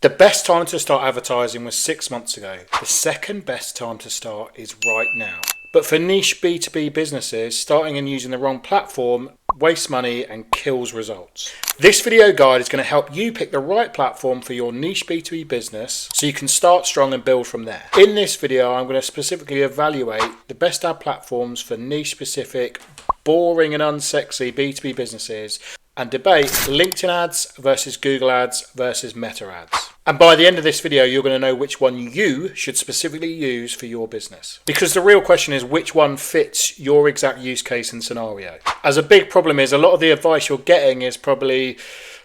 The best time to start advertising was 6 months ago. The second best time to start is right now. But for niche B2B businesses, starting and using the wrong platform wastes money and kills results. This video guide is going to help you pick the right platform for your niche B2B business so you can start strong and build from there. In this video, I'm going to specifically evaluate the best ad platforms for niche specific, boring and unsexy B2B businesses and debate LinkedIn ads versus Google ads versus Meta ads. And by the end of this video, you're going to know which one you should specifically use for your business. Because the real question is which one fits your exact use case and scenario. As a big problem is a lot of the advice you're getting is probably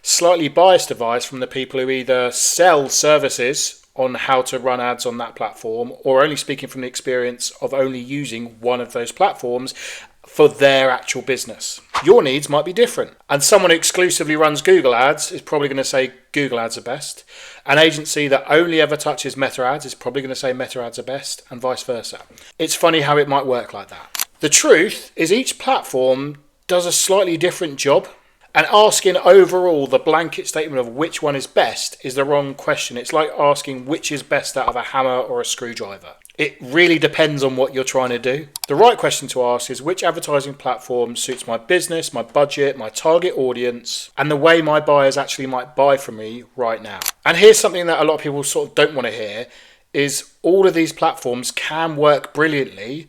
slightly biased advice from the people who either sell services on how to run ads on that platform or only speaking from the experience of only using one of those platforms for their actual business. Your needs might be different. And someone who exclusively runs Google ads is probably going to say Google ads are best. An agency that only ever touches Meta ads is probably going to say Meta ads are best, and vice versa. It's funny how it might work like that. The truth is each platform does a slightly different job. And asking overall the blanket statement of which one is best is the wrong question. It's like asking which is best out of a hammer or a screwdriver. It really depends on what you're trying to do. The right question to ask is which advertising platform suits my business, my budget, my target audience, and the way my buyers actually might buy from me right now. And here's something that a lot of people sort of don't want to hear is all of these platforms can work brilliantly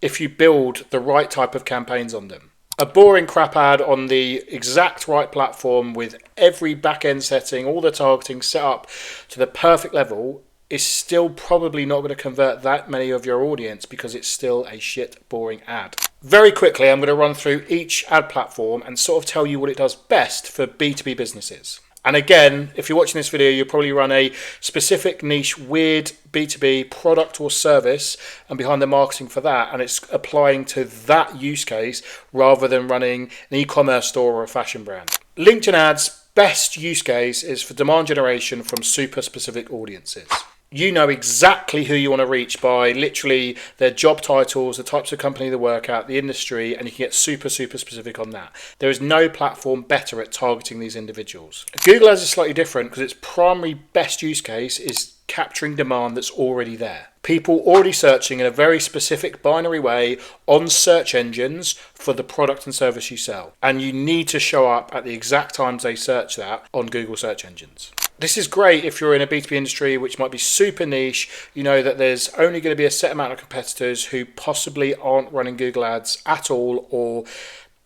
if you build the right type of campaigns on them. A boring crap ad on the exact right platform with every back-end setting, all the targeting set up to the perfect level is still probably not going to convert that many of your audience because it's still a shit, boring ad. Very quickly, I'm going to run through each ad platform and sort of tell you what it does best for B2B businesses. And again, if you're watching this video, you'll probably run a specific niche, weird B2B product or service and behind the marketing for that. And it's applying to that use case rather than running an e-commerce store or a fashion brand. LinkedIn ads, best use case is for demand generation from super specific audiences. You know exactly who you want to reach by literally their job titles, the types of company they work at, the industry, and you can get super specific on that. There is no platform better at targeting these individuals. Google Ads is slightly different because its primary best use case is capturing demand that's already there. People already searching in a very specific binary way on search engines for the product and service you sell. And you need to show up at the exact times they search that on Google search engines. This is great if you're in a B2B industry which might be super niche. You know that there's only going to be a set amount of competitors who possibly aren't running Google Ads at all or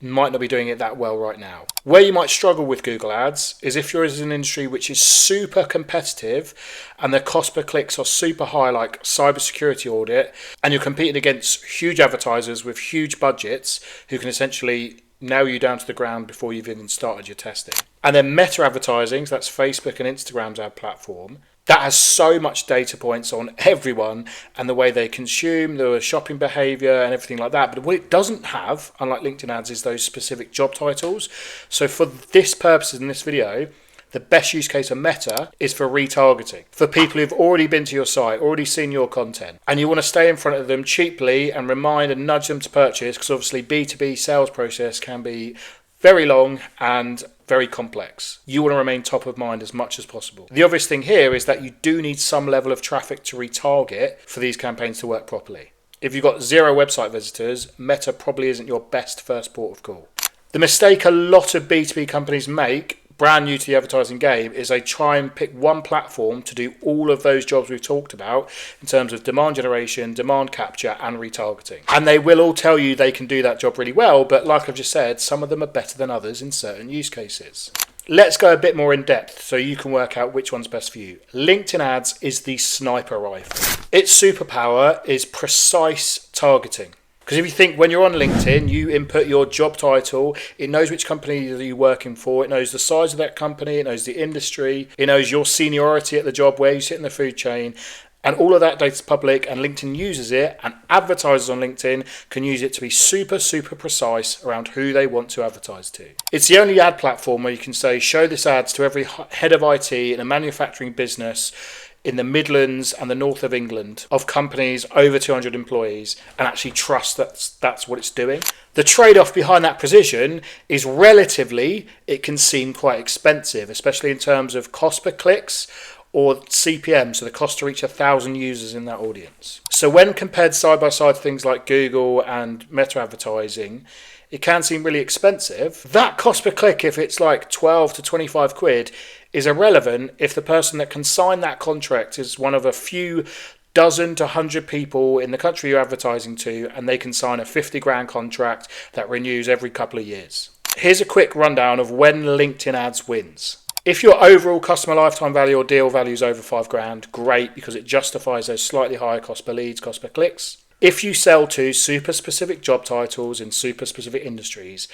might not be doing it that well right now. Where you might struggle with Google Ads is if you're in an industry which is super competitive and the cost per clicks are super high, like cybersecurity audit, and you're competing against huge advertisers with huge budgets who can essentially nail you down to the ground before you've even started your testing. And then Meta advertising, so that's Facebook and Instagram's ad platform, that has so much data points on everyone and the way they consume, the shopping behavior and everything like that. But what it doesn't have, unlike LinkedIn ads, is those specific job titles. So for this purposes in this video, the best use case of Meta is for retargeting. For people who've already been to your site, already seen your content, and you want to stay in front of them cheaply and remind and nudge them to purchase, because obviously B2B sales process can be very long and very complex. You want to remain top of mind as much as possible. The obvious thing here is that you do need some level of traffic to retarget for these campaigns to work properly. If you've got 0 website visitors, Meta probably isn't your best first port of call. The mistake a lot of B2B companies make, brand new to the advertising game, is they try and pick one platform to do all of those jobs we've talked about in terms of demand generation, demand capture and retargeting. And they will all tell you they can do that job really well, but like I've just said, some of them are better than others in certain use cases. Let's go a bit more in depth so you can work out which one's best for you. LinkedIn ads is the sniper rifle. Its superpower is precise targeting. Because if you think when you're on LinkedIn, you input your job title, it knows which company you're working for, it knows the size of that company, it knows the industry, it knows your seniority at the job, where you sit in the food chain, and all of that data is public, and LinkedIn uses it, and advertisers on LinkedIn can use it to be super precise around who they want to advertise to. It's the only ad platform where you can say, show this ads to every head of IT in a manufacturing business in the Midlands and the north of England of companies over 200 employees and actually trust that that's what it's doing. The trade-off behind that precision is relatively, it can seem quite expensive, especially in terms of cost per clicks or CPM, so the cost to reach 1,000 users in that audience. So when compared side by side to things like Google and Meta advertising, it can seem really expensive. That cost per click, if it's like 12 to 25 quid, is irrelevant if the person that can sign that contract is one of a few dozen to 100 people in the country you're advertising to, and they can sign a 50 grand contract that renews every couple of years. Here's a quick rundown of when LinkedIn ads wins. If your overall customer lifetime value or deal value is over 5 grand, great, because it justifies those slightly higher cost per leads, cost per clicks. If you sell to super specific job titles in super specific industries,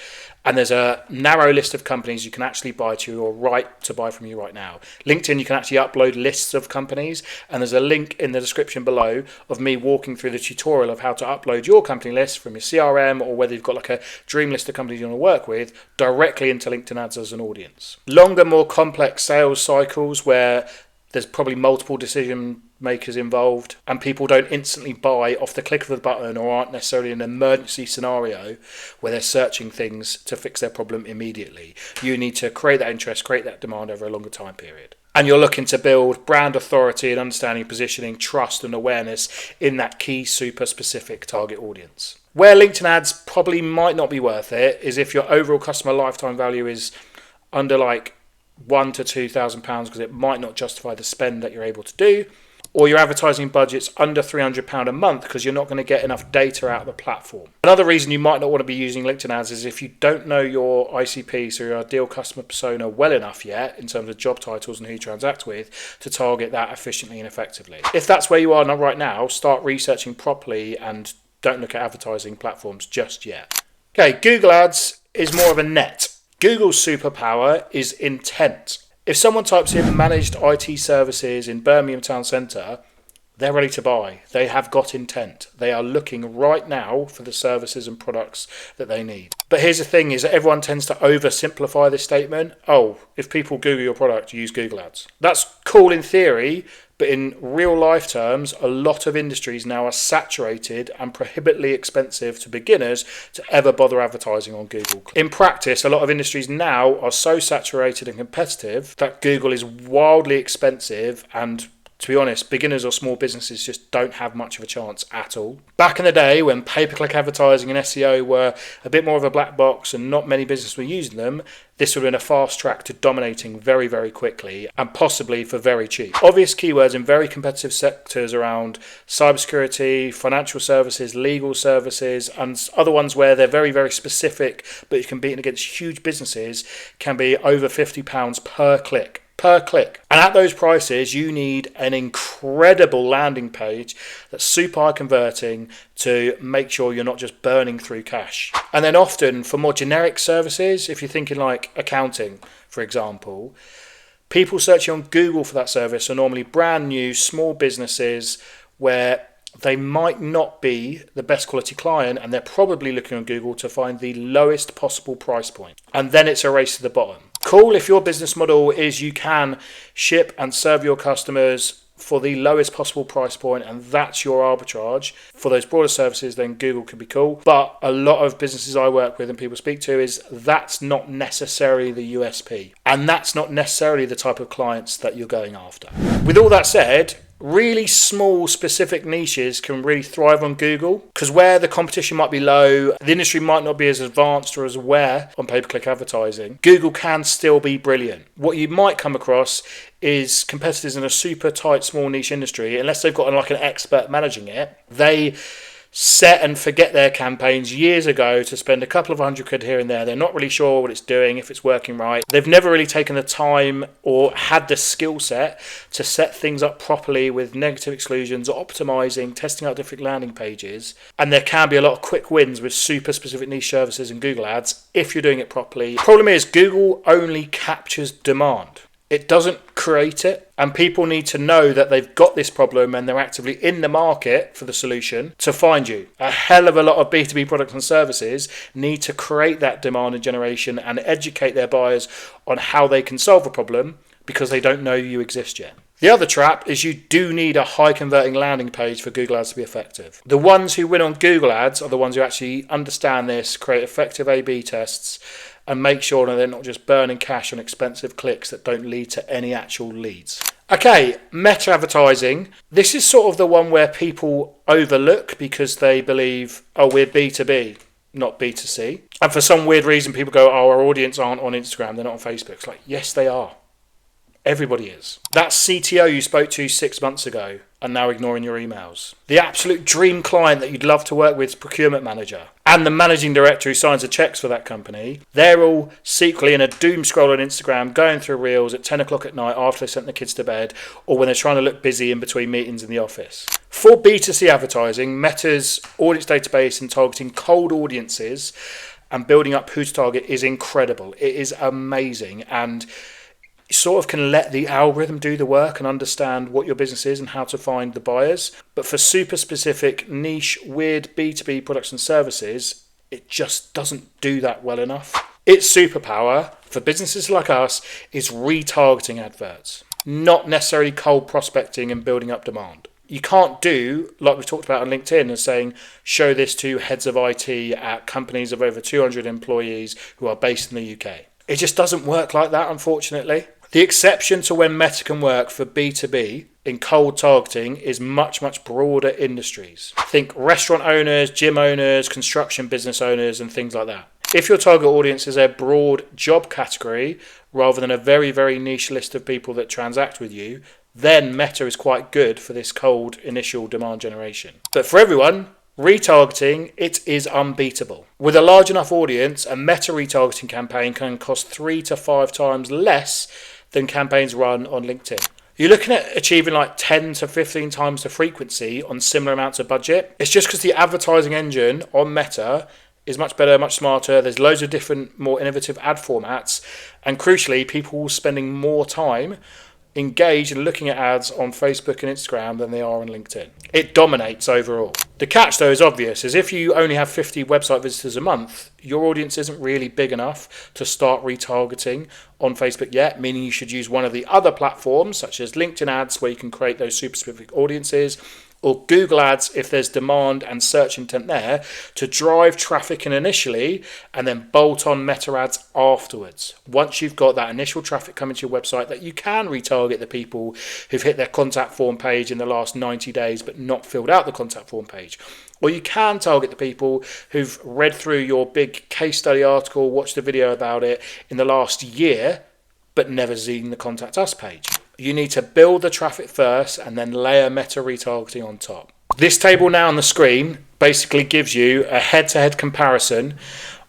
and there's a narrow list of companies you can actually buy to or right to buy from you right now. LinkedIn, you can actually upload lists of companies, and there's a link in the description below of me walking through the tutorial of how to upload your company list from your CRM, or whether you've got like a dream list of companies you want to work with, directly into LinkedIn ads as an audience. Longer, more complex sales cycles where there's probably multiple decision makers involved and people don't instantly buy off the click of the button, or aren't necessarily in an emergency scenario where they're searching things to fix their problem immediately. You need to create that interest, create that demand over a longer time period. And you're looking to build brand authority and understanding, positioning, trust and awareness in that key super specific target audience. Where LinkedIn ads probably might not be worth it is if your overall customer lifetime value is under like £1,000 to £2,000, because it might not justify the spend that you're able to do, or your advertising budget's under £300 a month because you're not going to get enough data out of the platform. Another reason you might not want to be using LinkedIn ads is if you don't know your ICP, so your ideal customer persona, well enough yet in terms of job titles and who you transact with to target that efficiently and effectively. If that's where you are right now, start researching properly and don't look at advertising platforms just yet. Okay, Google Ads is more of a net. Google's superpower is intent. If someone types in managed IT services in Birmingham Town Centre, they're ready to buy. They have got intent. They are looking right now for the services and products that they need. But here's the thing, is that everyone tends to oversimplify this statement. Oh, if people Google your product, use Google Ads. That's cool in theory, but in real life terms, a lot of industries now are saturated and prohibitively expensive to beginners to ever bother advertising on Google. In practice, a lot of industries now are so saturated and competitive that Google is wildly expensive, and to be honest, beginners or small businesses just don't have much of a chance at all. Back in the day when pay-per-click advertising and SEO were a bit more of a black box and not many businesses were using them, this would have been a fast track to dominating very, very quickly and possibly for very cheap. Obvious keywords in very competitive sectors around cybersecurity, financial services, legal services, and other ones where they're very, very specific, but you can beat against huge businesses, can be over £50 per click. And at those prices, you need an incredible landing page that's super high converting to make sure you're not just burning through cash. And then often for more generic services, if you're thinking like accounting, for example, people searching on Google for that service are normally brand new small businesses where they might not be the best quality client, and they're probably looking on Google to find the lowest possible price point. And then it's a race to the bottom. Cool if your business model is you can ship and serve your customers for the lowest possible price point, and that's your arbitrage for those broader services, then Google could be cool. But a lot of businesses I work with and people speak to is that's not necessarily the USP, and that's not necessarily the type of clients that you're going after. With all that said, really small specific niches can really thrive on Google, because where the competition might be low, the industry might not be as advanced or as aware on pay-per-click advertising, Google can still be brilliant. What you might come across is competitors in a super tight small niche industry, unless they've got like an expert managing it, they set and forget their campaigns years ago to spend a couple of £100 here and there. They're not really sure what it's doing, if it's working right. They've never really taken the time or had the skill set to set things up properly with negative exclusions, optimizing, testing out different landing pages. And there can be a lot of quick wins with super specific niche services and Google Ads if you're doing it properly. Problem is, Google only captures demand. It doesn't create it, and people need to know that they've got this problem and they're actively in the market for the solution to find you. A hell of a lot of B2B products and services need to create that demand and generation and educate their buyers on how they can solve a problem because they don't know you exist yet. The other trap is you do need a high converting landing page for Google Ads to be effective. The ones who win on Google Ads are the ones who actually understand this, create effective A/B tests, and make sure that they're not just burning cash on expensive clicks that don't lead to any actual leads. Okay, meta advertising. This is sort of the one where people overlook because they believe, oh, we're B2B, not B2C. And for some weird reason, people go, oh, our audience aren't on Instagram, they're not on Facebook. It's like, yes, they are. Everybody is. That CTO you spoke to 6 months ago and now ignoring your emails. The absolute dream client that you'd love to work with is procurement manager. And the managing director who signs the checks for that company. They're all secretly in a doom scroll on Instagram, going through reels at 10 o'clock at night after they sent the kids to bed, or when they're trying to look busy in between meetings in the office. For B2C advertising, Meta's audience database and targeting cold audiences and building up who to target is incredible. It is amazing. And sort of can let the algorithm do the work and understand what your business is and how to find the buyers. But for super specific, niche, weird B2B products and services, it just doesn't do that well enough. Its superpower for businesses like us is retargeting adverts, not necessarily cold prospecting and building up demand. You can't do, like we've talked about on LinkedIn, and saying, show this to heads of IT at companies of over 200 employees who are based in the UK. It just doesn't work like that, unfortunately. The exception to when Meta can work for B2B in cold targeting is much, much broader industries. Think restaurant owners, gym owners, construction business owners, and things like that. If your target audience is a broad job category rather than a very, very niche list of people that transact with you, then Meta is quite good for this cold initial demand generation. But for everyone, retargeting, it is unbeatable. With a large enough audience, a Meta retargeting campaign can cost 3 to 5 times less than campaigns run on LinkedIn. You're looking at achieving like 10 to 15 times the frequency on similar amounts of budget. It's just because the advertising engine on Meta is much better, much smarter. There's loads of different, more innovative ad formats. And crucially, people are spending more time engaged in looking at ads on Facebook and Instagram than they are on LinkedIn. It dominates overall. The catch, though, is obvious, is if you only have 50 website visitors a month, your audience isn't really big enough to start retargeting on Facebook yet, meaning you should use one of the other platforms, such as LinkedIn ads, where you can create those super specific audiences, or Google ads if there's demand and search intent there, to drive traffic in initially and then bolt on meta ads afterwards. Once you've got that initial traffic coming to your website, that you can retarget the people who've hit their contact form page in the last 90 days but not filled out the contact form page. Or you can target the people who've read through your big case study article, watched a video about it in the last year but never seen the contact us page. You need to build the traffic first and then layer meta retargeting on top. This table now on the screen basically gives you a head-to-head comparison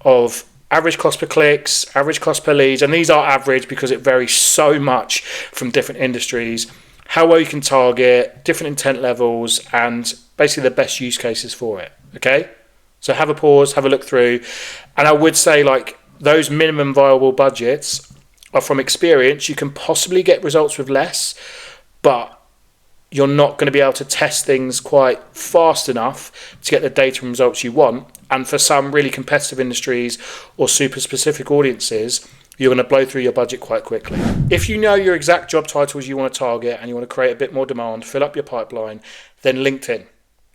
of average cost per clicks, average cost per leads, and these are average because it varies so much from different industries, how well you can target, different intent levels, and basically the best use cases for it. Okay? So have a pause, have a look through, and I would say like those minimum viable budgets are from experience. You can possibly get results with less, but you're not going to be able to test things quite fast enough to get the data and results you want. And for some really competitive industries or super specific audiences, you're going to blow through your budget quite quickly. If you know your exact job titles you want to target and you want to create a bit more demand, fill up your pipeline, then LinkedIn.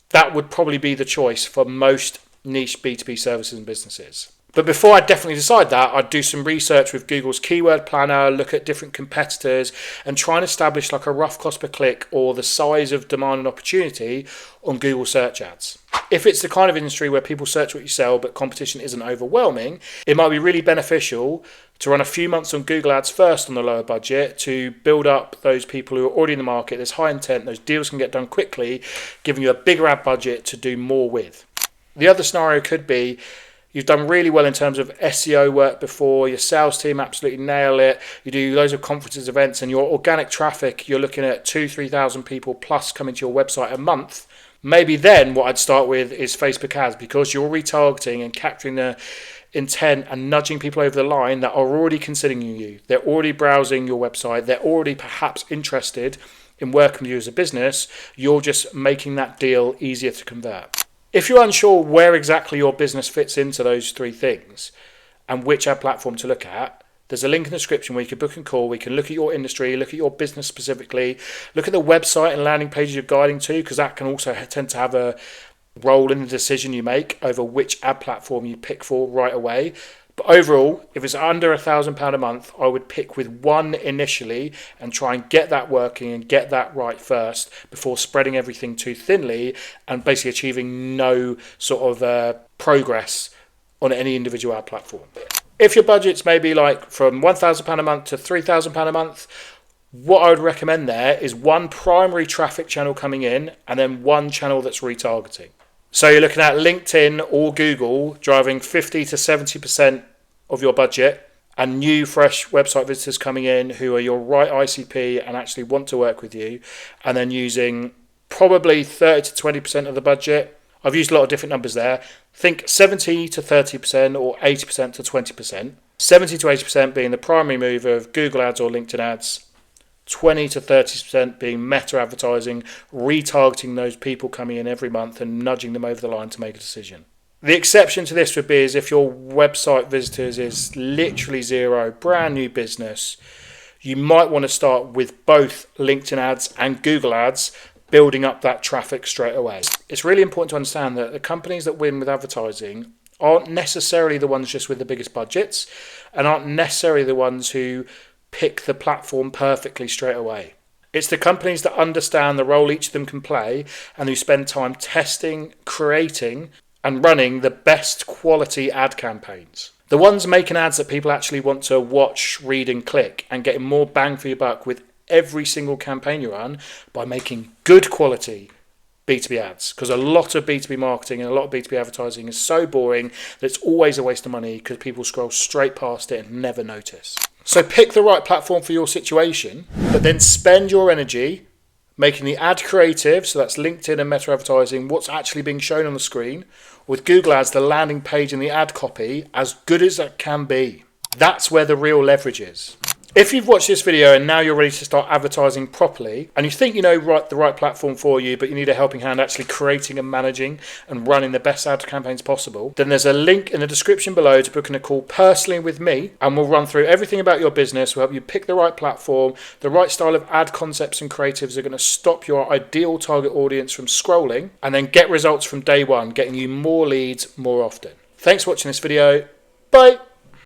That would probably be the choice for most niche B2B services and businesses. But before I definitely decide that, I'd do some research with Google's keyword planner, look at different competitors, and try and establish like a rough cost per click or the size of demand and opportunity on Google search ads. If it's the kind of industry where people search what you sell but competition isn't overwhelming, it might be really beneficial to run a few months on Google ads first on the lower budget to build up those people who are already in the market. There's high intent, those deals can get done quickly, giving you a bigger ad budget to do more with. The other scenario could be you've done really well in terms of SEO work before, your sales team absolutely nail it, you do loads of conferences, events, and your organic traffic, you're looking at 2,000-3,000 people plus coming to your website a month. Maybe then what I'd start with is Facebook ads, because you're retargeting and capturing the intent and nudging people over the line that are already considering you. They're already browsing your website, they're already perhaps interested in working with you as a business. You're just making that deal easier to convert. If you're unsure where exactly your business fits into those three things and which ad platform to look at, there's a link in the description where you can book and call. We can look at your industry, look at your business specifically, look at the website and landing pages you're guiding to, because that can also tend to have a role in the decision you make over which ad platform you pick for right away. But overall, if it's under £1,000 a month, I would pick with one initially and try and get that working and get that right first before spreading everything too thinly and basically achieving no sort of progress on any individual ad platform. If your budget's maybe like from £1,000 a month to £3,000 a month, what I would recommend there is one primary traffic channel coming in and then one channel that's retargeting. So you're looking at LinkedIn or Google driving 50 to 70% of your budget, and new fresh website visitors coming in who are your right ICP and actually want to work with you, and then using probably 30 to 20% of the budget. I've used a lot of different numbers there. Think 70 to 30% or 80% to 20%. 70 to 80% being the primary move of Google ads or LinkedIn ads. 20 to 30% being meta advertising, retargeting those people coming in every month and nudging them over the line to make a decision. The exception to this would be is if your website visitors is literally zero, brand new business, you might want to start with both LinkedIn ads and Google ads, building up that traffic straight away. It's really important to understand that the companies that win with advertising aren't necessarily the ones just with the biggest budgets and aren't necessarily the ones who pick the platform perfectly straight away. It's the companies that understand the role each of them can play and who spend time testing, creating and running the best quality ad campaigns. The ones making ads that people actually want to watch, read and click and getting more bang for your buck with every single campaign you run by making good quality B2B ads, because a lot of B2B marketing and a lot of B2B advertising is so boring that it's always a waste of money because people scroll straight past it and never notice. So pick the right platform for your situation, but then spend your energy making the ad creative, so that's LinkedIn and meta advertising, what's actually being shown on the screen, with Google ads, the landing page and the ad copy, as good as it can be. That's where the real leverage is. If you've watched this video and now you're ready to start advertising properly and you think you know the right platform for you, but you need a helping hand actually creating and managing and running the best ad campaigns possible, then there's a link in the description below to booking a call personally with me, and we'll run through everything about your business. We'll help you pick the right platform, the right style of ad concepts and creatives are going to stop your ideal target audience from scrolling, and then get results from day one, getting you more leads more often. Thanks for watching this video. Bye.